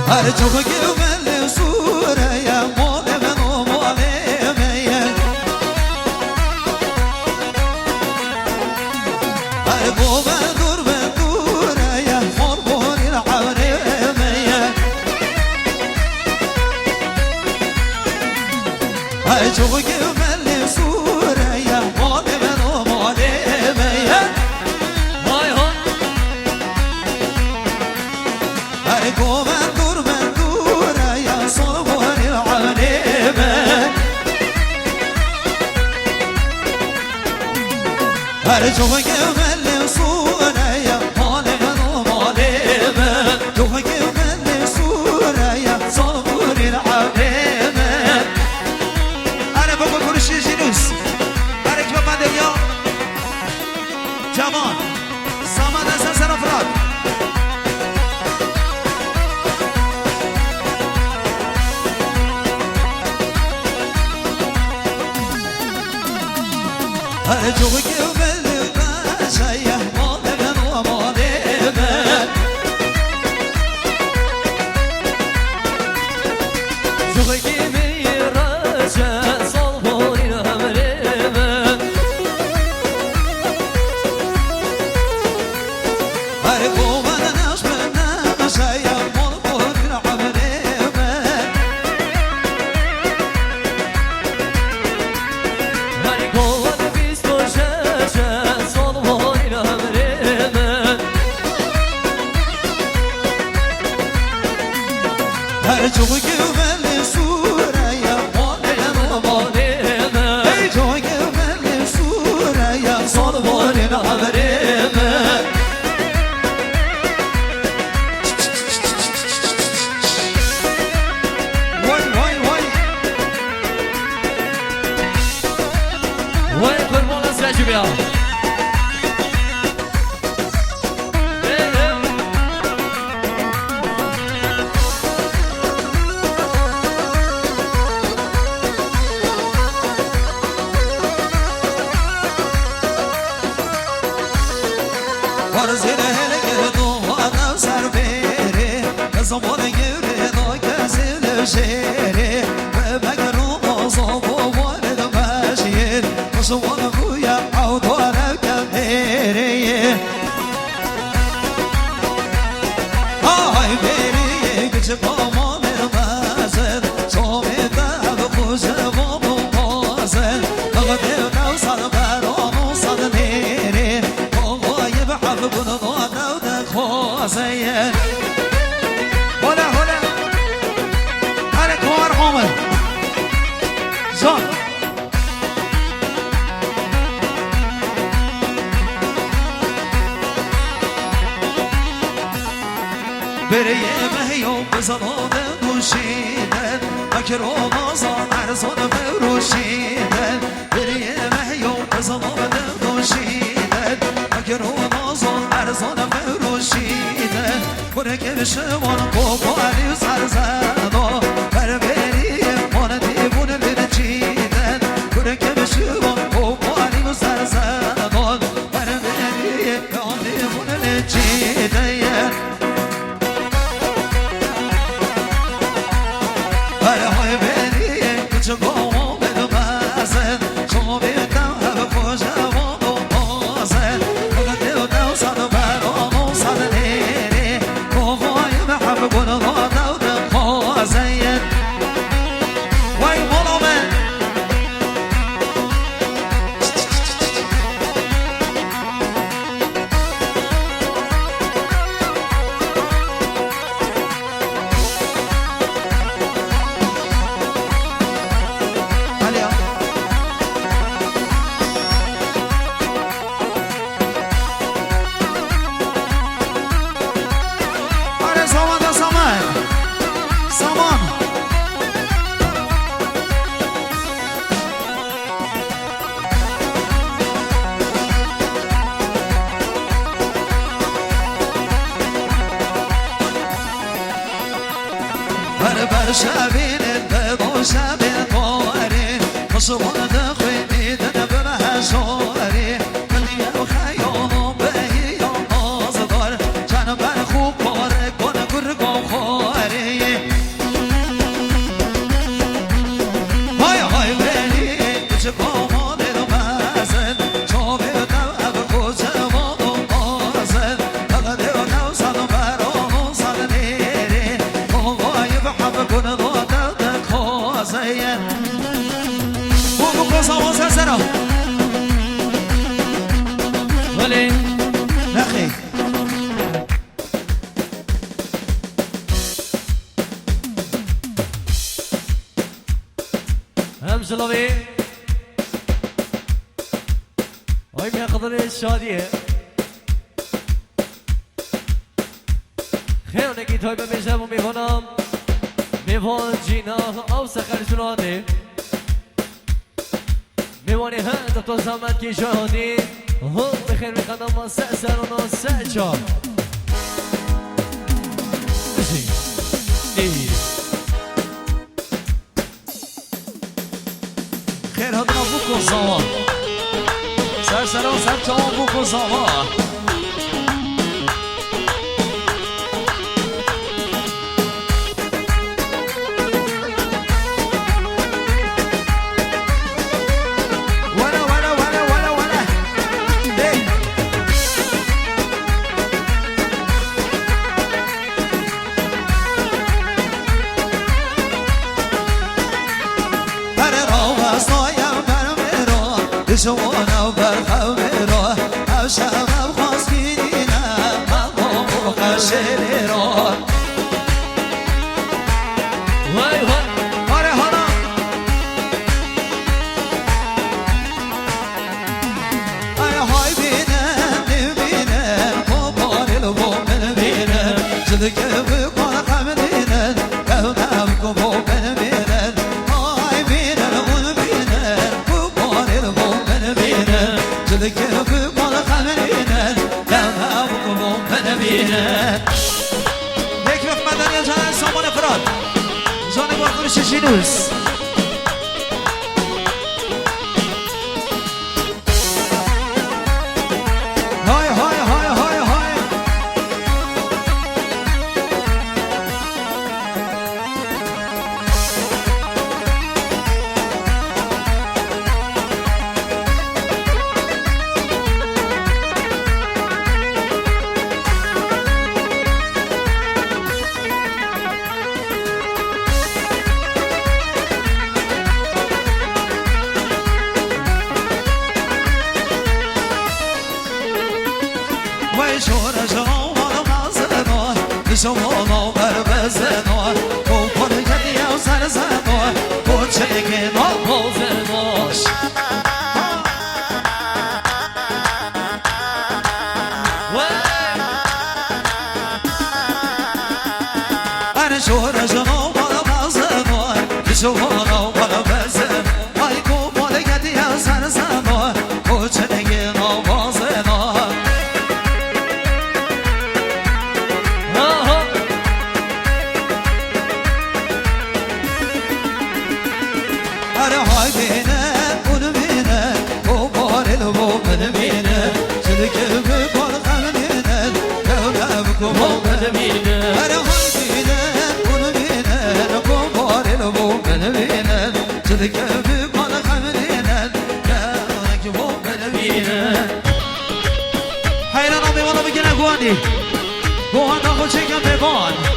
çok güvenli sureye Mu'lemen o mu'lemeye bu bendur bendureye Morborin avremeye çok güvenli sureye Mu'lemen o mu'lemeye Vay ho bu bendur bendureye Morborin avremeye çok güvenli sureye Mu'lemen o mu'lemeye çok güvenli sureye Morborin avremeye بقول كل شيء جنوس بارك بابا دنيا جمال صمد أساسا أفراد أرجوك يبلغ شيء مؤلما ومؤلما جوك يميرجا çok güvenli sureye Mu'lemen o mu'lemeye çok güvenli sureye Morborin avremeye Vay vay vay Vay kurban Recep ya Varzine hele girdu adam serberi Zaman girdu kesile şeri Ve mekrum ozabu valid meşir Kuşuvan kuya avdu alevken eriye Ay beri küçük aman ermezin Şomiden kuşuvan olmazın Ağdevden sarber onu sadneri bunu da خوازه هلا هلا هلا كوار عمر زون بريمه يوم بزنان دوشيدن اكر آمازان ارزان فروشيدن بريمه يوم بزنان دوشيدن اكر آمازان ارزان فروشیده کنه که بشمان بابا علی سرزنا بربری من دیوونه لنچیدن کنه که بشمان بابا علی سرزنا بربری من دیوونه لنچیدن برای بری کچه گاما بدمازن شما بیتم هم خوشوان و بازن کنه دیو صد برامو صد نیری بابای محب کنه داده و دخوازن وای مولا من شبين البيض وشبين طواري خصوصا دخيني دنبرها شواري كلي الخيال بهي يا أصدر كان برخو بارك وانا كرقو خاري زلمي هاي من قدر الشادية خير نكيد هاي بمجاب وميفونام ميفون جينا أو سخر سنادي ميواني هند تو زمان كي جهدي هم بخير مخدم ما سأسر وناس سأجا خير هدنا بوكو زمان سر سران سر چاوان بوكو زمان جوانا وبرخويرو او شباب خاصينا مقوم وقشيرو واي واي هاري هارا هاي بينا نبينا وباري البومن بينا جدك بكون خمدينا كونا بكون بينا هاي بينا ونبينا جدك بكل خمرينا لما بكم بنبينا نكمل في مدن الجنان سامان افراد جانب وقرش جينوس هاي هاي هاي هاي هاي شورا جوان غازنو جوانا بربزنو وقل جديا وسرزنو وشيكي نوزنوش أنا شورا جوان غازنو جوانا بربزنو وقل جديا وسرزنو وشيكي نوزنو هاي بينا ونبينا وبار البومن بينا جدك بكل خمدينا كونا بكم بينا هاي بينا ونبينا وبار البومن بينا جدك بكل خمدينا كونا بكم بينا هاي لا نبي ولا بيجينا قواني قوانا خوشيكا بيبان